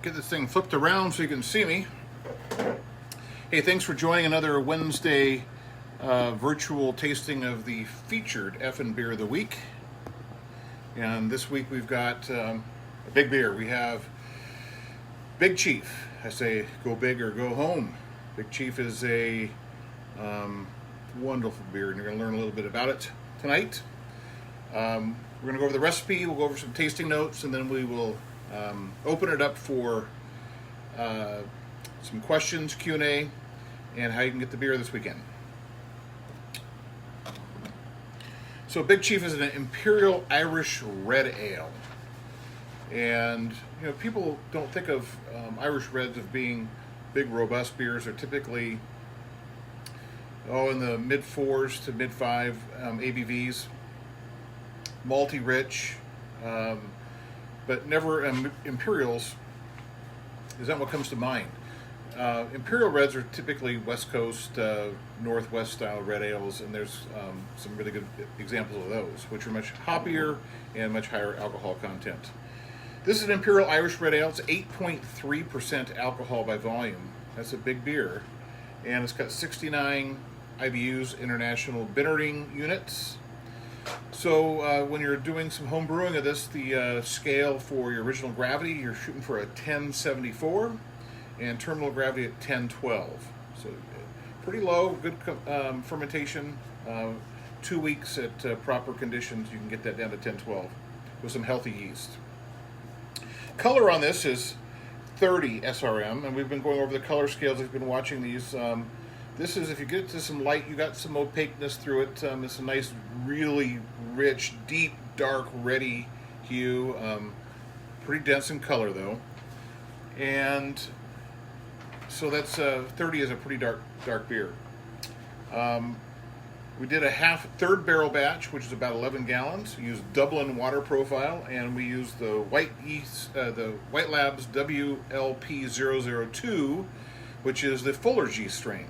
Get this thing flipped around so you can see me. Hey, thanks for joining another Wednesday virtual tasting of the featured Effin' Beer of the Week. And this week we've got a big beer. We have Big Chief. I say go big or go home. Big Chief is a wonderful beer, and you're going to learn a little bit about it tonight. We're going to go over the recipe, we'll go over some tasting notes, and then we will open it up for some questions, Q&A, and how you can get the beer this weekend. So Big Chief is an Imperial Irish Red Ale. And, you know, people don't think of Irish Reds of being big, robust beers. They're typically, in the mid-4s to mid-5 ABVs. Malty rich, but never Imperials is not what comes to mind. Imperial Reds are typically West Coast, Northwest style red ales, and there's some really good examples of those, which are much hoppier and much higher alcohol content. This is an Imperial Irish Red Ale. It's 8.3% alcohol by volume. That's a big beer, and it's got 69 IBUs, International Bittering Units. So when you're doing some home brewing of this, the scale for your original gravity, you're shooting for a 1074, and terminal gravity at 1012. So pretty low, good fermentation. 2 weeks at proper conditions, you can get that down to 1012 with some healthy yeast. Color on this is 30 SRM, and we've been going over the color scales. We've been watching these. This is, if you get to some light, you got some opaqueness through it. It's a nice, really rich, deep, dark, reddy hue. Pretty dense in color, though. And so that's 30 is a pretty dark beer. We did a third barrel batch, which is about 11 gallons. We used Dublin water profile, and we used the White Labs WLP002, which is the Fuller's yeast strain.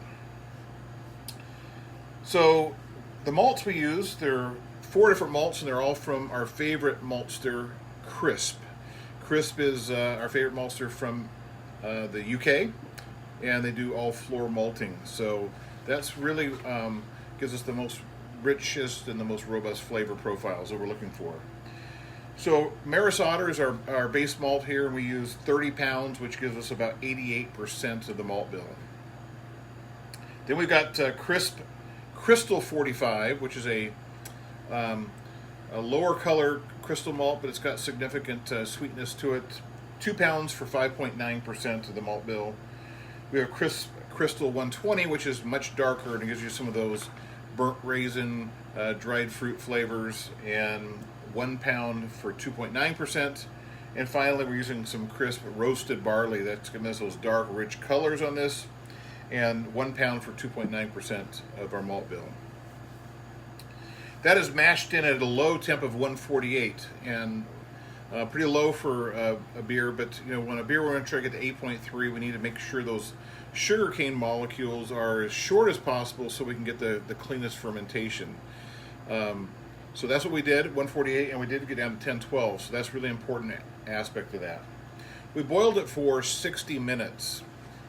So the malts we use, there are 4 different malts, and they're all from our favorite maltster, Crisp. Crisp is our favorite maltster from the UK, and they do all floor malting. So that's really gives us the most richest and the most robust flavor profiles that we're looking for. So Maris Otter is our base malt here, and we use 30 pounds, which gives us about 88% of the malt bill. Then we've got Crisp Crystal 45, which is a lower color crystal malt, but it's got significant sweetness to it. 2 pounds for 5.9% of the malt bill. We have Crisp Crystal 120, which is much darker, and it gives you some of those burnt raisin, dried fruit flavors, and 1 pound for 2.9%. And finally, we're using some Crisp roasted barley. That's giving us those dark, rich colors on this, and 1 pound for 2.9% of our malt bill. That is mashed in at a low temp of 148, and pretty low for a beer, but you know, when a beer we're going to try to get to 8.3, we need to make sure those sugarcane molecules are as short as possible so we can get the cleanest fermentation. So that's what we did, 148, and we did get down to 1012, so that's a really important aspect of that. We boiled it for 60 minutes.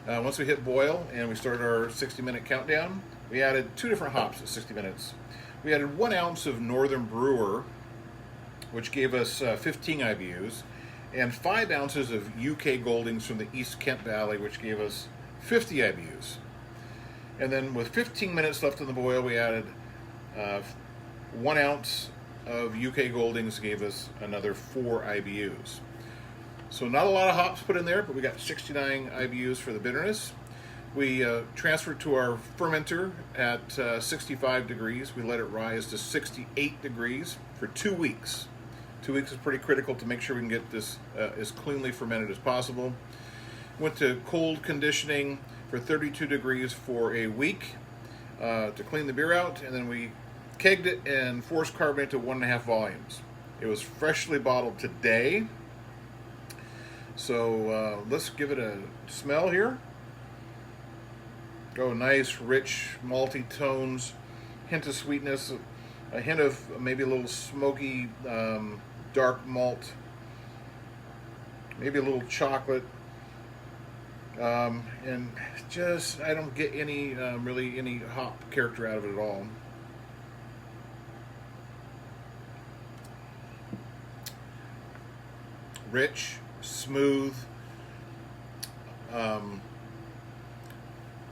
Once we hit boil and we started our 60-minute countdown, we added 2 different hops at 60 minutes. We added 1 ounce of Northern Brewer, which gave us 15 IBUs, and 5 ounces of UK Goldings from the East Kent Valley, which gave us 50 IBUs. And then with 15 minutes left in the boil, we added 1 ounce of UK Goldings, gave us another 4 IBUs. So not a lot of hops put in there, but we got 69 IBUs for the bitterness. We transferred to our fermenter at 65 degrees. We let it rise to 68 degrees for 2 weeks. 2 weeks is pretty critical to make sure we can get this as cleanly fermented as possible. Went to cold conditioning for 32 degrees for a week to clean the beer out, and then we kegged it and forced carbonate to 1.5 volumes. It was freshly bottled today. So let's give it a smell here. Oh, nice, rich, malty tones, hint of sweetness, a hint of maybe a little smoky, dark malt, maybe a little chocolate, and just I don't get any really any hop character out of it at all. Rich, smooth, um,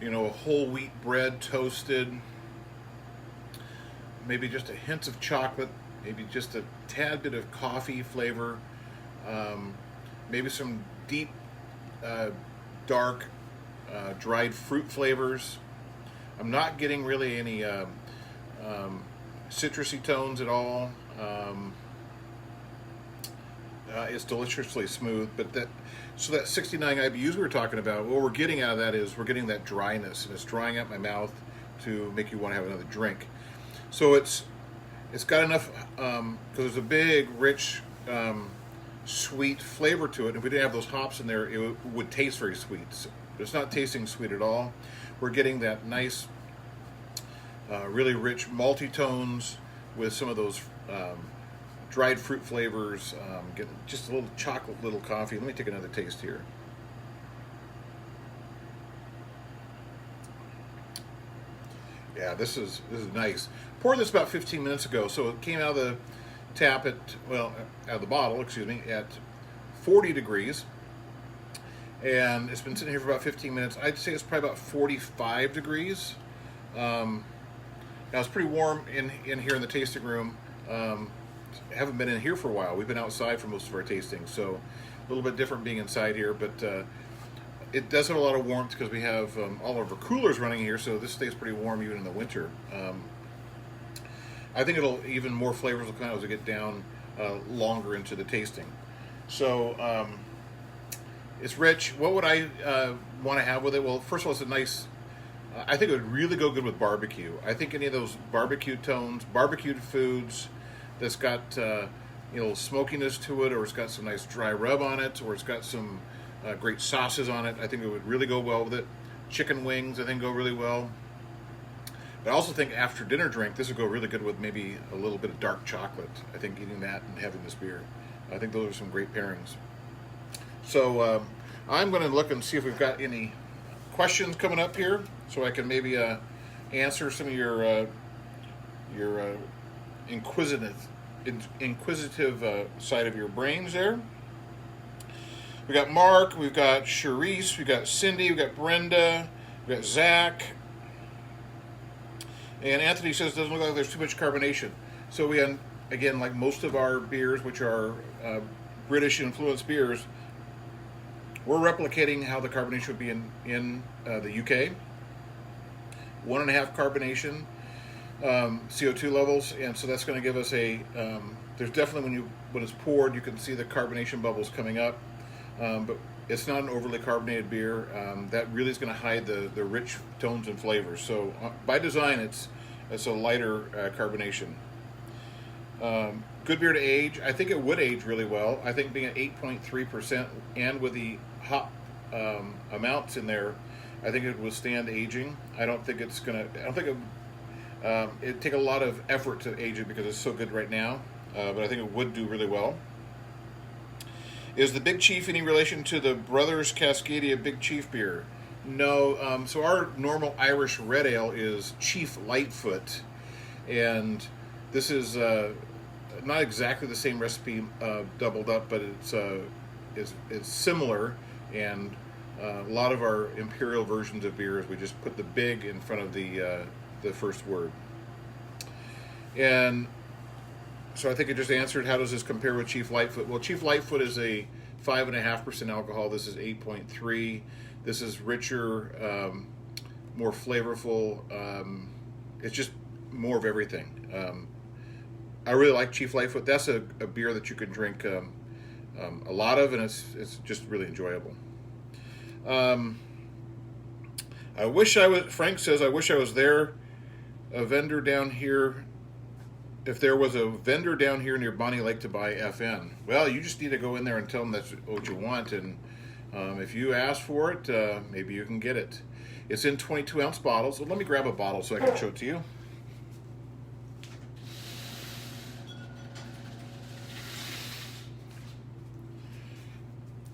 whole wheat bread toasted, maybe just a hint of chocolate, maybe just a tad bit of coffee flavor, um, maybe some deep, uh, dark, dried fruit flavors. I'm not getting really any um, citrusy tones at all. It's deliciously smooth, but that 69 IBUs we were talking about, what we're getting out of that is we're getting that dryness, and it's drying out my mouth to make you want to have another drink. So it's got enough because there's a big, rich, sweet flavor to it. If we didn't have those hops in there, it would taste very sweet. So it's not tasting sweet at all. We're getting that nice, really rich malty tones with some of those dried fruit flavors. Getting just a little chocolate, little coffee. Let me take another taste here. Yeah, this is nice. Poured this about 15 minutes ago, so it came out of the tap out of the bottle, excuse me, at 40 degrees, and it's been sitting here for about 15 minutes. I'd say it's probably about 45 degrees. Now it's pretty warm in here in the tasting room. Haven't been in here for a while. We've been outside for most of our tastings, so a little bit different being inside here, but it does have a lot of warmth because we have all of our coolers running here, so this stays pretty warm even in the winter. I think it'll even more flavors will come out as we get down longer into the tasting. So it's rich. What would I want to have with it? Well, first of all, it's a nice. I think it would really go good with barbecue. I think any of those barbecue tones, barbecued foods, that's got smokiness to it, or it's got some nice dry rub on it, or it's got some great sauces on it. I think it would really go well with it. Chicken wings, I think, go really well. But I also think after dinner drink, this would go really good with maybe a little bit of dark chocolate. I think eating that and having this beer. I think those are some great pairings. So I'm going to look and see if we've got any questions coming up here, so I can maybe answer some of your inquisitive side of your brains there. We got Mark, we've got Charisse, we've got Cindy, we've got Brenda, we've got Zach. And Anthony says, doesn't look like there's too much carbonation. So we have, again, like most of our beers, which are British influenced beers, we're replicating how the carbonation would be in the UK. 1.5 carbonation, CO2 levels, and so that's going to give us there's definitely when it's poured, you can see the carbonation bubbles coming up. But it's not an overly carbonated beer. That really is going to hide the rich tones and flavors. So by design, it's a lighter carbonation. Good beer to age. I think it would age really well. I think being at 8.3% and with the hop amounts in there, I think it would withstand aging. I don't think it'd take a lot of effort to age it because it's so good right now. But I think it would do really well. Is the Big Chief any relation to the Brothers Cascadia Big Chief beer? No. So our normal Irish red ale is Chief Lightfoot, and this is not exactly the same recipe doubled up, but it's similar. And a lot of our Imperial versions of beers, we just put the big in front of the first word. And so I think it just answered, how does this compare with Chief Lightfoot? Well, Chief Lightfoot is a 5.5% alcohol. This is 8.3. This is richer, more flavorful. It's just more of everything. I really like Chief Lightfoot. That's a beer that you can drink a lot of, and it's just really enjoyable. I wish I was. Frank says, I wish I was there. A vendor down here. If there was a vendor down here near Bonnie Lake to buy FN, well, you just need to go in there and tell them that's what you want, and if you ask for it, maybe you can get it. It's in 22-ounce bottles. So let me grab a bottle so I can show it to you.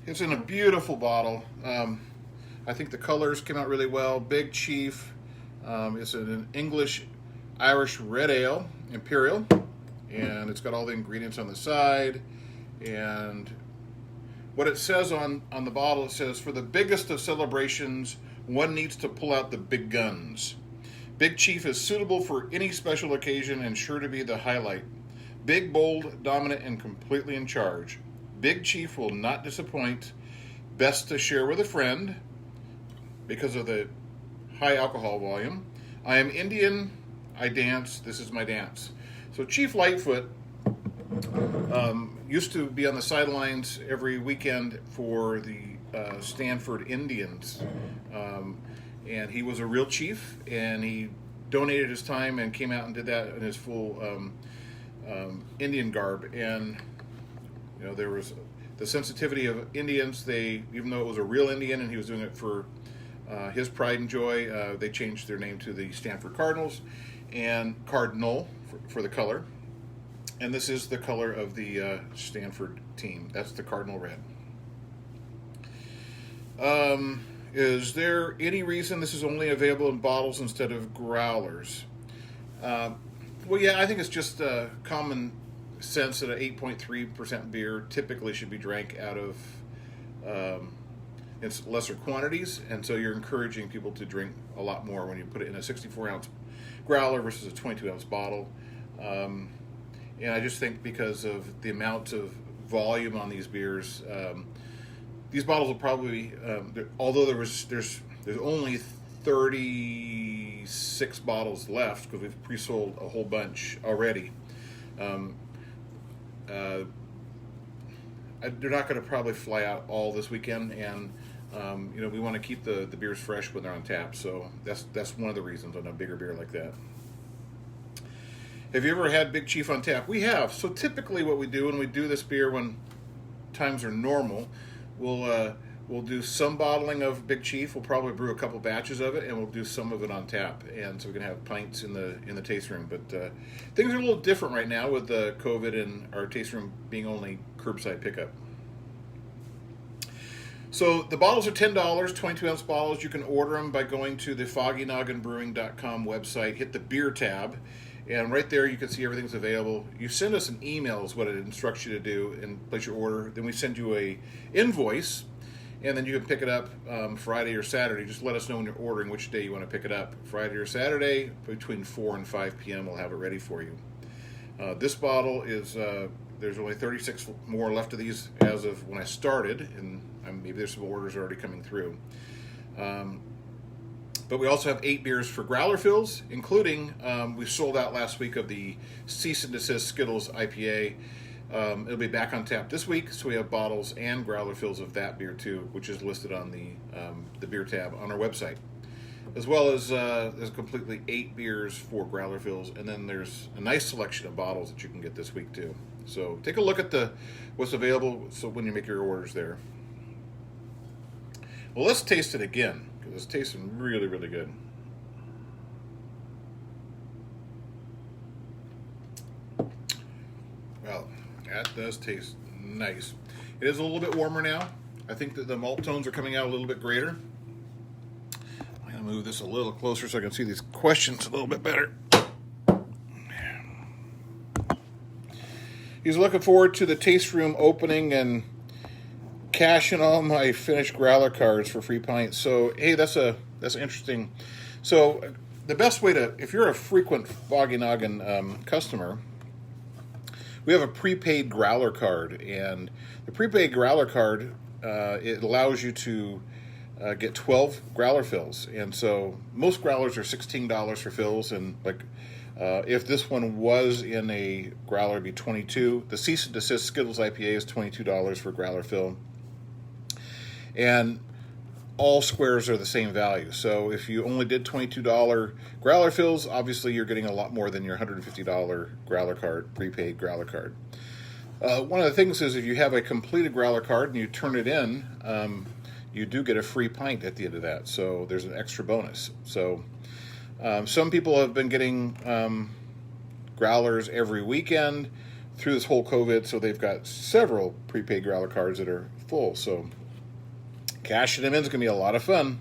It's in a beautiful bottle. I think the colors came out really well. Big Chief is an English Irish red ale, Imperial, and it's got all the ingredients on the side. And what it says on the bottle, it says, for the biggest of celebrations, one needs to pull out the big guns. Big Chief is suitable for any special occasion and sure to be the highlight. Big, bold, dominant, and completely in charge. Big Chief will not disappoint. Best to share with a friend because of the high alcohol volume. I am Indian. I dance. This is my dance. So Chief Lightfoot used to be on the sidelines every weekend for the Stanford Indians. And he was a real chief, and he donated his time and came out and did that in his full Indian garb. And there was the sensitivity of Indians. Even though it was a real Indian and he was doing it for his pride and joy, they changed their name to the Stanford Cardinals, and Cardinal for the color. And this is the color of the Stanford team. That's the Cardinal red. Is there any reason this is only available in bottles instead of growlers? Well, yeah, I think it's just common sense that an 8.3% beer typically should be drank out of its lesser quantities, and so you're encouraging people to drink a lot more when you put it in a 64-ounce growler versus a 22-ounce bottle. And I just think because of the amount of volume on these beers, these bottles will probably, although there's only 36 bottles left because we've pre-sold a whole bunch already. They're not going to probably fly out all this weekend, and we want to keep the beers fresh when they're on tap. So that's one of the reasons on a bigger beer like that. Have you ever had Big Chief on tap? We have. So typically what we do when we do this beer when times are normal, we'll do some bottling of Big Chief. We'll probably brew a couple batches of it, and we'll do some of it on tap, and so we can have pints in the taste room. But things are a little different right now with the COVID and our taste room being only curbside pickup. So the bottles are $10, 22-ounce bottles. You can order them by going to the foggynogginbrewing.com website, hit the beer tab, and right there you can see everything's available. You send us an email is what it instructs you to do and place your order. Then we send you a invoice, and then you can pick it up Friday or Saturday. Just let us know when you're ordering which day you want to pick it up. Friday or Saturday between 4 and 5 p.m. we'll have it ready for you. This bottle is, there's only 36 more left of these as of when I started, and maybe there's some orders already coming through. But we also have 8 beers for growler fills, including, we sold out last week of the Cease and Desist Skittles IPA. It'll be back on tap this week, so we have bottles and growler fills of that beer too, which is listed on the beer tab on our website. As well as there's completely 8 beers for growler fills, and then there's a nice selection of bottles that you can get this week too. So take a look at what's available so when you make your orders there. Well, let's taste it again, because it's tasting really, really good. Well, that does taste nice. It is a little bit warmer now. I think that the malt tones are coming out a little bit greater. I'm going to move this a little closer so I can see these questions a little bit better. He's looking forward to the taste room opening and cashing all my finished growler cards for free pints. So, hey, that's interesting. So, the best way to, if you're a frequent Foggy Noggin customer, we have a prepaid growler card, and the prepaid growler card it allows you to get 12 growler fills, and so most growlers are $16 for fills, and if this one was in a growler, it'd be $22. The Cease and Desist Skittles IPA is $22 for growler fill, and all squares are the same value. So if you only did $22 growler fills, obviously you're getting a lot more than your $150 growler card, prepaid growler card. One of the things is if you have a completed growler card and you turn it in, you do get a free pint at the end of that. So there's an extra bonus. So some people have been getting growlers every weekend through this whole COVID, so they've got several prepaid growler cards that are full. So Cashing them in is going to be a lot of fun.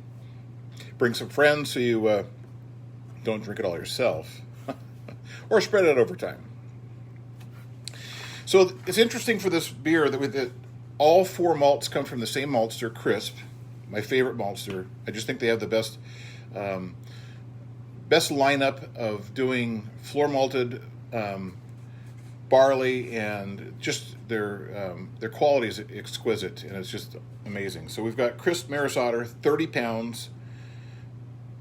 Bring some friends so you don't drink it all yourself. Or spread it out over time. So it's interesting for this beer that all 4 malts come from the same malts. They're crisp. My favorite malts. I just think they have the best lineup of doing floor malted barley, and just their quality is exquisite, and it's just amazing. So we've got crisp Maris Otter, 30 pounds,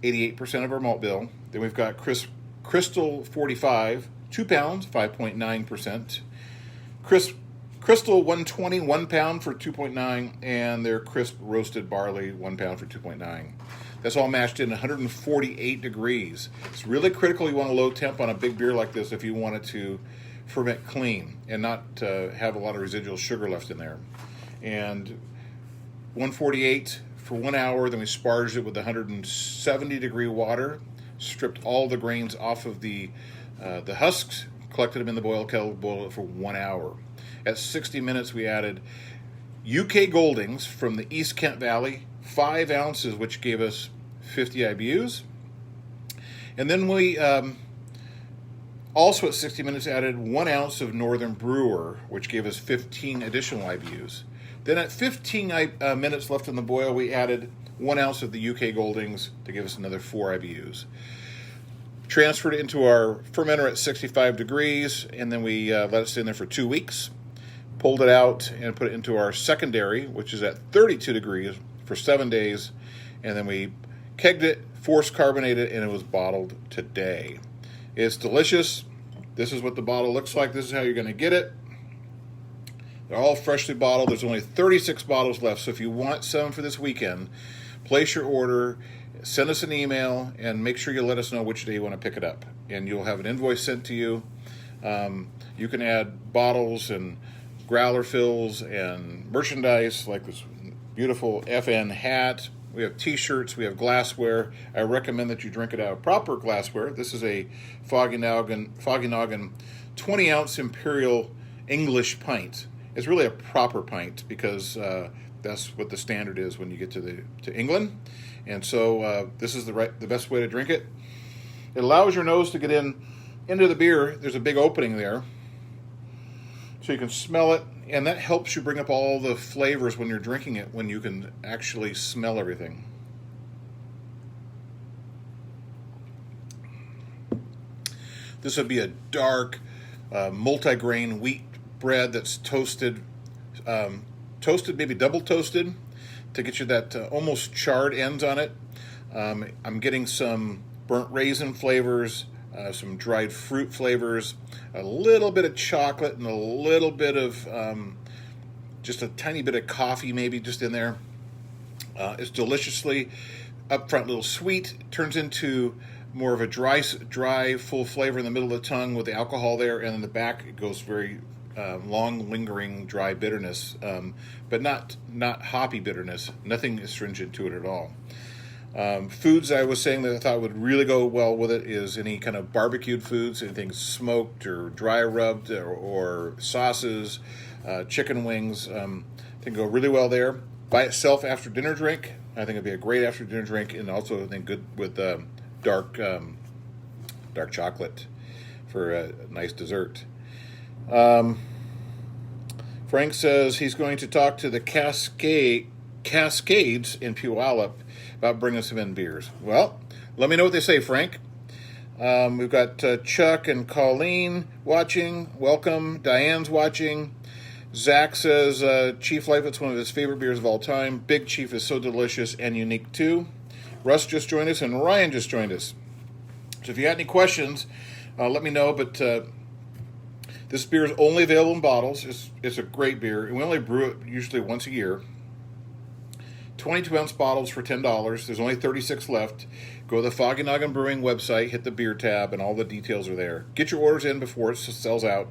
88% of our malt bill. Then we've got crisp Crystal 45, 2 pounds, 5.9%. Crystal 120, 1 pound for 2.9, and their crisp roasted barley, 1 pound for 2.9. That's all mashed in 148 degrees. It's really critical you want a low temp on a big beer like this if you want it to ferment clean and not have a lot of residual sugar left in there. And 148 for 1 hour, then we sparged it with 170 degree water, stripped all the grains off of the husks, collected them in the boil kettle, boiled it for 1 hour. At 60 minutes, we added UK Goldings from the East Kent Valley, 5 ounces, which gave us 50 IBUs. And then we also at 60 minutes added 1 ounce of Northern Brewer, which gave us 15 additional IBUs. Then at 15 minutes left in the boil, we added 1 ounce of the UK Goldings to give us another 4 IBUs. Transferred it into our fermenter at 65 degrees, and then we let it stay in there for 2 weeks. Pulled it out and put it into our secondary, which is at 32 degrees for 7 days, and then we kegged it, force carbonated it, and it was bottled today. It's delicious. This is what the bottle looks like. This is how you're going to get it. They're all freshly bottled. There's only 36 bottles left, so if you want some for this weekend, place your order, send us an email, and make sure you let us know which day you want to pick it up. And you'll have an invoice sent to you. You can add bottles and growler fills and merchandise like this beautiful FN hat. We have t-shirts, we have glassware. I recommend that you drink it out of proper glassware. This is a Foggy Noggin 20-ounce Imperial English pint. It's really a proper pint because that's what the standard is when you get to England. And so this is the best way to drink it. It allows your nose to get into the beer. There's a big opening there, so you can smell it, and that helps you bring up all the flavors when you're drinking it, when you can actually smell everything. This would be a dark, multi-grain wheat bread that's toasted, maybe double toasted, to get you that almost charred ends on it. I'm getting some burnt raisin flavors, some dried fruit flavors, a little bit of chocolate, and a little bit of just a tiny bit of coffee maybe just in there. It's deliciously upfront, little sweet. It turns into more of a dry, full flavor in the middle of the tongue with the alcohol there, and in the back it goes very long, lingering, dry bitterness, but not hoppy bitterness. Nothing astringent to it at all. Foods I was saying that I thought would really go well with it is any kind of barbecued foods, anything smoked or dry rubbed, or sauces, chicken wings. I think go really well there. By itself after dinner drink, I think it'd be a great after dinner drink, and also I think good with dark chocolate for a nice dessert. Frank says he's going to talk to the Cascades in Puyallup about bringing some in beers. Well, let me know what they say, Frank. We've got Chuck and Colleen watching. Welcome. Diane's watching. Zach says Chief Life's one of his favorite beers of all time. Big Chief is so delicious and unique too. Russ just joined us, and Ryan just joined us. So if you got any questions, let me know. But this beer is only available in bottles. It's a great beer, and we only brew it usually once a year. 22-ounce bottles for $10. There's only 36 left. Go to the Foggy Noggin Brewing website, hit the beer tab, and all the details are there. Get your orders in before it sells out.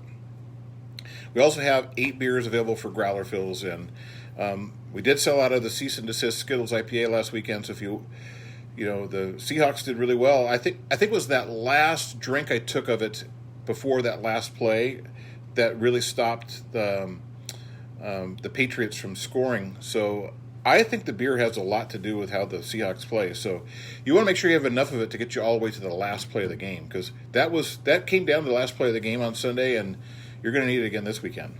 We also have 8 beers available for growler fills, and we did sell out of the Cease and Desist Skittles IPA last weekend. So if you know, the Seahawks did really well. I think it was that last drink I took of it before that last play that really stopped the Patriots from scoring. So I think the beer has a lot to do with how the Seahawks play. So you want to make sure you have enough of it to get you all the way to the last play of the game, because that came down to the last play of the game on Sunday, and you're going to need it again this weekend.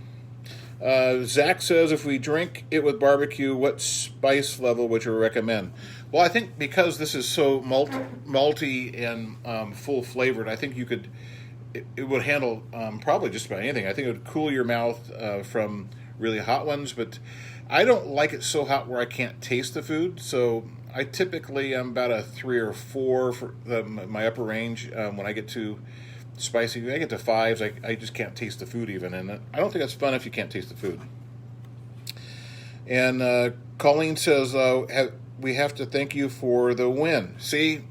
Zach says, if we drink it with barbecue, what spice level would you recommend? Well, I think because this is so malty and full flavored, I think it would handle probably just about anything. I think it would cool your mouth from really hot ones, but I don't like it so hot where I can't taste the food. So I typically am about a 3 or 4 for my upper range. When I get to spicy, when I get to 5s, I just can't taste the food even, and I don't think that's fun if you can't taste the food. And Colleen says, we have to thank you for the win. See,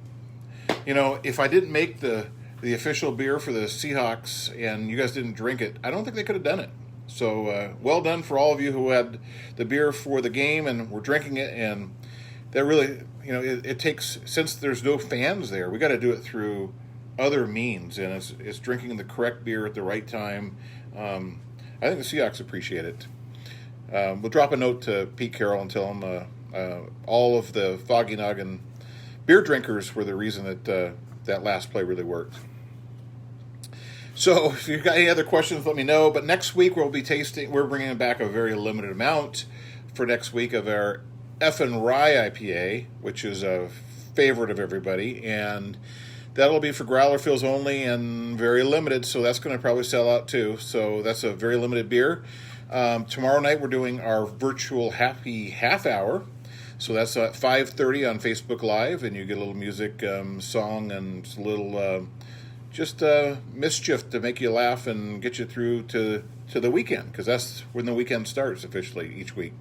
if I didn't make the official beer for the Seahawks and you guys didn't drink it, I don't think they could have done it. So well done for all of you who had the beer for the game and were drinking it. And that really, it takes, since there's no fans there, we got to do it through other means, and it's drinking the correct beer at the right time. I think the Seahawks appreciate it. We'll drop a note to Pete Carroll and tell him all of the Foggy Noggin beer drinkers were the reason that that last play really worked. So if you've got any other questions, let me know. But next week we're bringing back a very limited amount for next week of our Effin' Rye IPA, which is a favorite of everybody, and that'll be for growler fills only and very limited, so that's going to probably sell out too. So that's a very limited beer. Tomorrow night we're doing our virtual happy half hour. So that's at 5:30 on Facebook Live, and you get a little music, song, and a little mischief to make you laugh and get you through to the weekend, because that's when the weekend starts officially each week.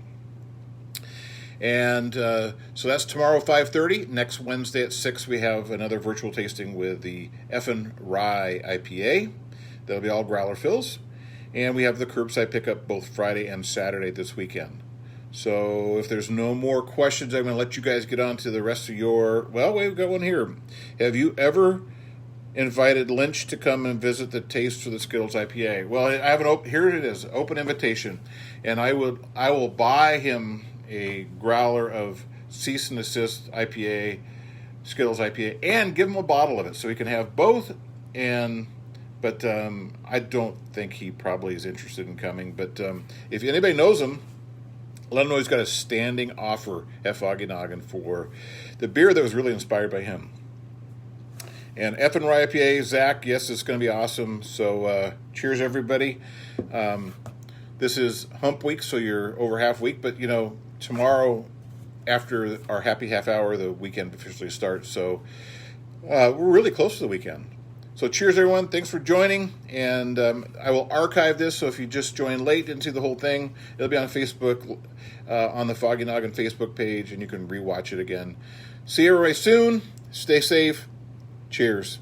And so that's tomorrow, 5:30. Next Wednesday at 6, we have another virtual tasting with the Effin' Rye IPA. That'll be all growler fills. And we have the curbside pickup both Friday and Saturday this weekend. So if there's no more questions, I'm going to let you guys get on to the rest of your... Well, we've got one here. Have you ever invited Lynch to come and visit the Taste for the Skittles IPA? Well, I have here it is, open invitation. And I will buy him a growler of Cease and Desist IPA, Skittles IPA, and give him a bottle of it so he can have both. But I don't think he probably is interested in coming. But if anybody knows him, let him know he's got a standing offer at Foggy Noggin for the beer that was really inspired by him. And Effin' Rye IPA, Zach, yes, it's going to be awesome. So cheers, everybody. This is hump week, so you're over half week. But, tomorrow after our happy half hour, the weekend officially starts. So we're really close to the weekend. So cheers, everyone. Thanks for joining. And I will archive this, so if you just joined late and see the whole thing, it'll be on Facebook, on the Foggy Noggin Facebook page, and you can rewatch it again. See everybody soon. Stay safe. Cheers.